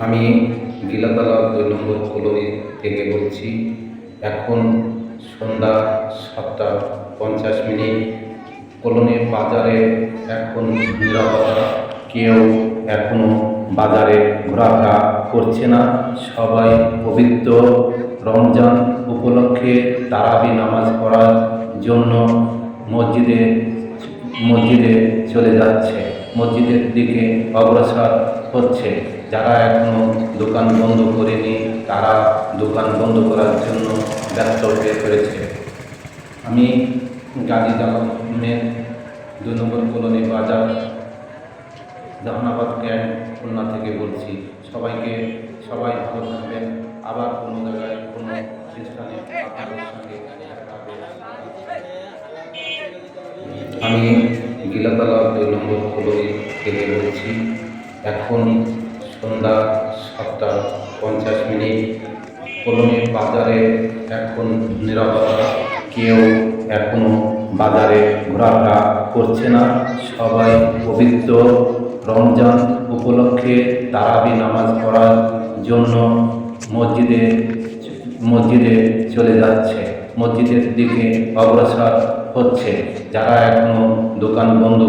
আমি গিলাতলা ২ নম্বর কলোনি থেকে বলছি। এখন সন্ধ্যা ৭টা ৫০। কলোনির বাজারে এখন নিরাপত্তা, কেউ এখনো বাজারে ঘোরাফেরা করছে না। সবাই পবিত্র রমজান উপলক্ষে তারাবি নামাজ পড়ার জন্য মসজিদে মসজিদে চলে যাচ্ছে, মসজিদের দিকে অগ্রসর হচ্ছে। যারা এখনো দোকান বন্ধ করেনি তারা দোকান বন্ধ করার জন্য ব্যস্ত হয়ে পড়েছে। আমি গাজী আহমেদ ২ নম্বর কলোনি বাজার, জাহানাবাদ ক্যান্ট, খুলনা থেকে বলছি। সবাই ভালো থাকবেন। আবার কোনো জায়গায় কোনো স্থানে আপনাদের সঙ্গে দেখা হবে। আমি গিলাতলা ২ নম্বর কলোনি থেকে বলছি। এখন সন্ধ্যা ৭টা ৫০। কলোনির বাজারে এখন নিরাপত্তা, কেউ এখনো বাজারে ঘোরাফেরা করছে না। সবাই পবিত্র রমজান উপলক্ষে তারাবি নামাজ পড়ার জন্য মসজিদে চলে যাচ্ছে, মসজিদের দিকে অগ্রসর হচ্ছে। যারা এখনো দোকান বন্ধ